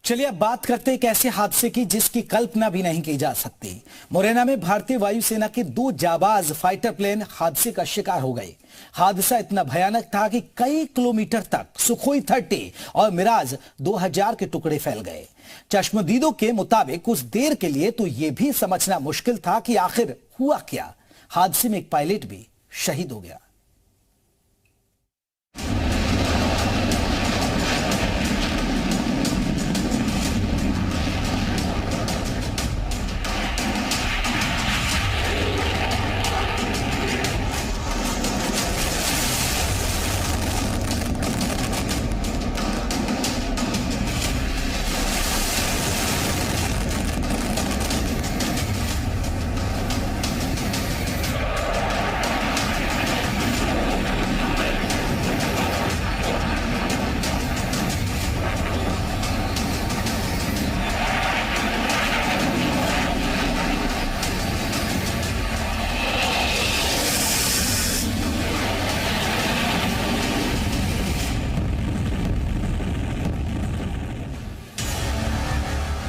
चलिए अब बात करते हैं एक ऐसे हादसे की जिसकी कल्पना भी नहीं की जा सकती। मुरैना में भारतीय वायुसेना के 2 जाबाज फाइटर प्लेन हादसे का शिकार हो गए। हादसा इतना भयानक था कि कई किलोमीटर तक सुखोई 30 और मिराज 2000 के टुकड़े फैल गए। चश्मदीदों के मुताबिक कुछ देर के लिए तो यह भी समझना मुश्किल था कि आखिर हुआ क्या। हादसे में एक पायलट भी शहीद हो गया।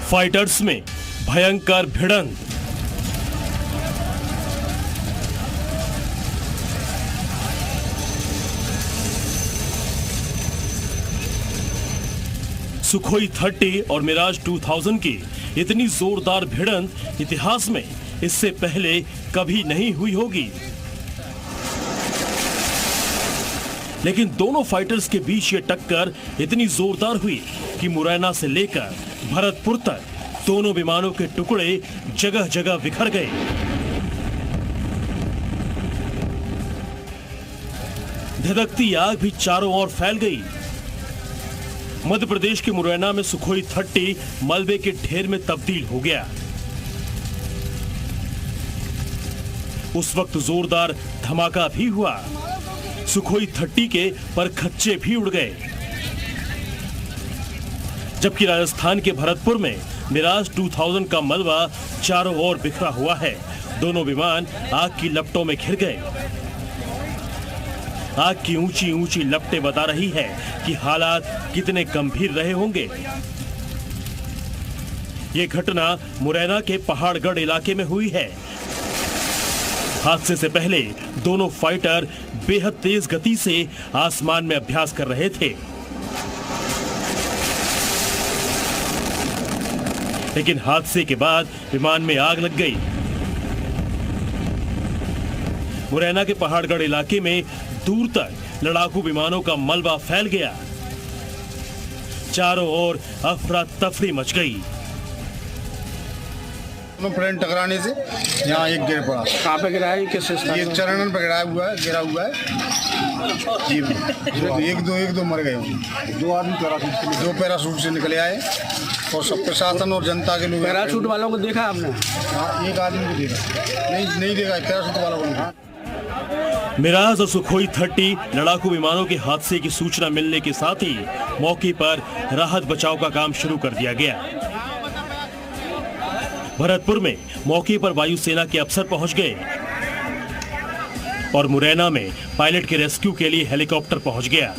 फाइटर्स में भयंकर भिड़ंत। सुखोई 30 और मिराज 2000 की इतनी जोरदार भिड़ंत इतिहास में इससे पहले कभी नहीं हुई होगी। लेकिन दोनों फाइटर्स के बीच ये टक्कर इतनी जोरदार हुई कि मुरैना से लेकर भरतपुर तक दोनों विमानों के टुकड़े जगह जगह बिखर गए। धधकती आग भी चारों ओर फैल गई। मध्य प्रदेश के मुरैना में सुखोई 30 मलबे के ढेर में तब्दील हो गया। उस वक्त जोरदार धमाका भी हुआ। सुखोई 30 के परखच्चे भी उड़ गए। जबकि राजस्थान के भरतपुर में मिराज 2000 का मलबा चारों ओर बिखरा हुआ है। दोनों विमान आग की लपटों में घिर गए। आग की ऊंची ऊंची लपटें बता रही है कि हालात कितने गंभीर रहे होंगे। ये घटना मुरैना के पहाड़गढ़ इलाके में हुई है। हादसे से पहले दोनों फाइटर बेहद तेज गति से आसमान में अभ्यास कर रहे थे। लेकिन हादसे के बाद विमान में आग लग गई। मुरैना के पहाड़गढ़ इलाके में दूर तक लड़ाकू विमानों का मलबा फैल गया। चारों ओर अफरा तफरी मच गई। प्लेन टकराने से यहाँ एक गिर पड़ा। कहाँ पे गिरा है? किस ये चरणन पे गिरा हुआ है जी। एक दो मर गए। 2 आदमी 2 पैराशूट से निकले आए और सब प्रशासन और जनता के लोग। पैराशूट वालों को देखा आपने? हाँ, एक आदमी को देखा। नहीं देखा पैराशूट वालों को नहीं। मिराज और सुखोई 30 लड़ाकू विमानों के हादसे की सूचना मिलने के साथ ही मौके पर राहत बचाव का काम शुरू कर दिया गया। भरतपुर में मौके पर वायुसेना के अफसर पहुंच गए और मुरैना में पायलट के रेस्क्यू के लिए हेलीकॉप्टर पहुंच गया।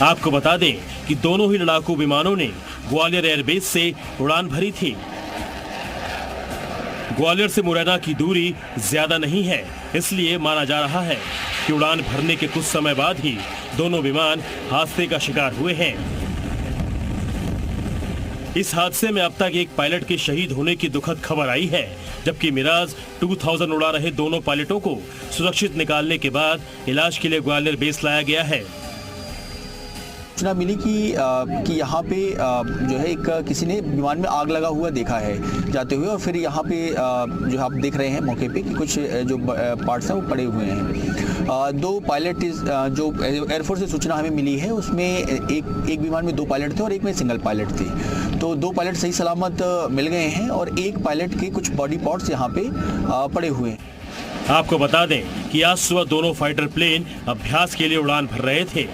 आपको बता दें कि दोनों ही लड़ाकू विमानों ने ग्वालियर एयरबेस से उड़ान भरी थी। ग्वालियर से मुरैना की दूरी ज्यादा नहीं है, इसलिए माना जा रहा है कि उड़ान भरने के कुछ समय बाद ही दोनों विमान हादसे का शिकार हुए हैं। इस हादसे में अब तक एक पायलट के शहीद होने की दुखद खबर आई है, जबकि मिराज 2000 उड़ा रहे दोनों पायलटों को सुरक्षित निकालने के बाद इलाज के लिए ग्वालियर बेस लाया गया है। सूचना मिली कि यहाँ पे जो है एक किसी ने विमान में आग लगा हुआ देखा है जाते हुए, और फिर यहाँ पे जो आप देख रहे हैं मौके पे कि कुछ जो पार्ट्स हैं वो पड़े हुए हैं। 2 पायलट जो एयरफोर्स से सूचना हमें मिली है उसमें एक विमान में 2 पायलट थे और एक में सिंगल पायलट थे। तो 2 पायलट सही सलामत मिल गए हैं और एक पायलट के कुछ बॉडी पार्ट्स यहाँ पे पड़े हुए हैं। आपको बता दें कि आज सुबह दोनों फाइटर प्लेन अभ्यास के लिए उड़ान भर रहे थे।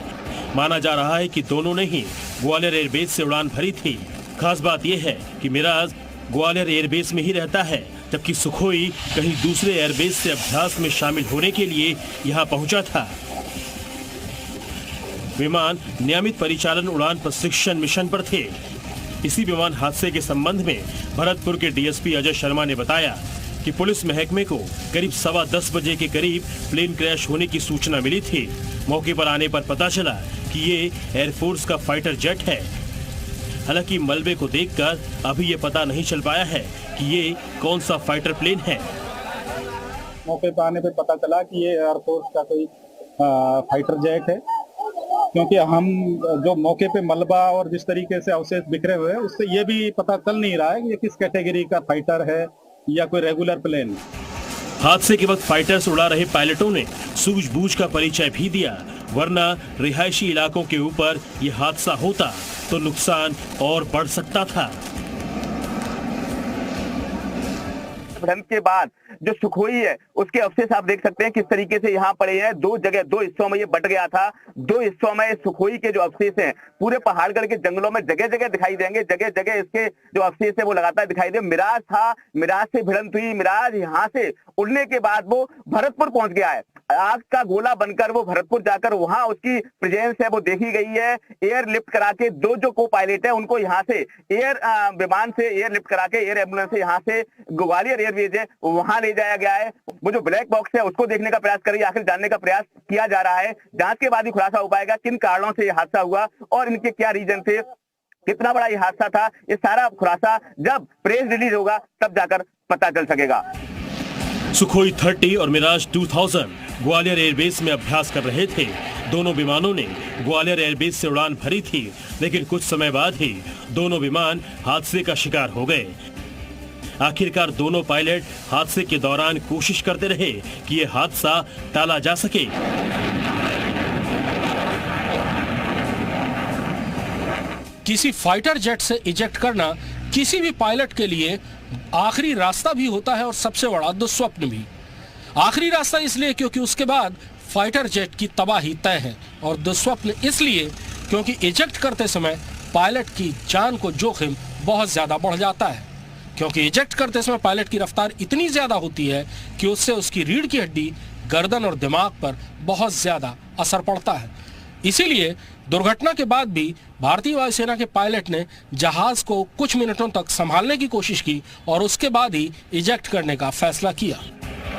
माना जा रहा है कि दोनों ने ही ग्वालियर एयरबेस से उड़ान भरी थी। खास बात यह है कि मिराज ग्वालियर एयरबेस में ही रहता है, जबकि सुखोई कहीं दूसरे एयरबेस से अभ्यास में शामिल होने के लिए यहां पहुंचा था। विमान नियमित परिचालन उड़ान प्रशिक्षण मिशन पर थे। इसी विमान हादसे के संबंध में भरतपुर के डीएसपी अजय शर्मा ने बताया कि पुलिस महकमे को करीब 10:15 बजे के करीब प्लेन क्रैश होने की सूचना मिली थी। मौके पर आने पर पता चला कि ये एयरफोर्स का फाइटर जेट है। हालांकि मलबे को देखकर अभी ये पता नहीं चल पाया है कि ये कौन सा फाइटर प्लेन है। मौके पर आने पर पता चला कि ये एयरफोर्स का कोई फाइटर जेट है, क्योंकि हम जो मौके पे मलबा और जिस तरीके से अवशेष बिखरे हुए हैं उससे ये भी पता चल नहीं रहा है कि ये किस कैटेगरी का फाइटर है या कोई रेगुलर प्लेन। हादसे के वक्त फाइटर्स उड़ा रहे पायलटों ने सूझबूझ का परिचय भी दिया, वरना रिहायशी इलाकों के ऊपर यह हादसा होता तो नुकसान और बढ़ सकता था। भिड़ंत के बाद जो सुखोई है उसके अवशेष आप देख सकते हैं किस तरीके से यहाँ पड़े हैं। दो हिस्सों में ये बट गया था। 2 हिस्सों में सुखोई के जो अवशेष हैं पूरे पहाड़गढ़ के जंगलों में जगह जगह दिखाई देंगे। जगह जगह इसके जो अवशेष है वो लगातार दिखाई दे। मिराज था, मिराज से भिड़ंत हुई। मिराज यहाँ से उड़ने के बाद वो भरतपुर पहुंच गया है। आग का गोला बनकर वो भरतपुर जाकर वहां उसकी प्रेजेंस है वो देखी गई है। एयर लिफ्ट करा के 2 जो को पायलट है उनको यहाँ से एयर विमान से एयर लिफ्ट करा के एयर एम्बुलेंस से यहाँ से ग्वालियर एयरवेज है वहां ले जाया गया है। वो जो ब्लैक बॉक्स है उसको देखने का प्रयास करिए, आखिर जानने का प्रयास किया जा रहा है। जांच के बाद ही खुलासा हो पाएगा किन कारणों से यह हादसा हुआ और इनके क्या रीजन थे, कितना बड़ा यह हादसा था। ये सारा खुलासा जब प्रेस रिलीज होगा तब जाकर पता चल सकेगा। सुखोई 30 और मिराज 2000 ग्वालियर एयरबेस में अभ्यास कर रहे थे। दोनों विमानों ने ग्वालियर एयरबेस से उड़ान भरी थी, लेकिन कुछ समय बाद ही दोनों विमान हादसे का शिकार हो गए। आखिरकार दोनों पायलट हादसे के दौरान कोशिश करते रहे कि यह हादसा टाला जा सके। किसी फाइटर जेट से इजेक्ट करना किसी भी पायलट के लिए आखिरी रास्ता भी होता है और सबसे बड़ा दुस्वप्न भी। आखिरी रास्ता इसलिए क्योंकि उसके बाद फाइटर जेट की तबाही तय है, और दुस्वप्न इसलिए क्योंकि इजेक्ट करते समय पायलट की जान को जोखिम बहुत ज्यादा बढ़ जाता है। क्योंकि इजेक्ट करते समय पायलट की रफ्तार इतनी ज्यादा होती है कि उससे उसकी रीढ़ की हड्डी, गर्दन और दिमाग पर बहुत ज्यादा असर पड़ता है। इसीलिए दुर्घटना के बाद भी भारतीय वायुसेना के पायलट ने जहाज को कुछ मिनटों तक संभालने की कोशिश की और उसके बाद ही इजेक्ट करने का फैसला किया।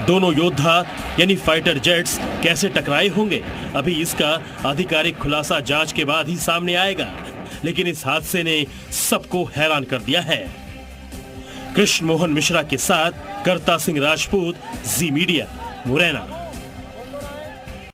दोनों योद्धा यानी फाइटर जेट्स कैसे टकराए होंगे, अभी इसका आधिकारिक खुलासा जांच के बाद ही सामने आएगा। लेकिन इस हादसे ने सबको हैरान कर दिया है। कृष्ण मोहन मिश्रा के साथ करता सिंह राजपूत, जी मीडिया, मुरैना।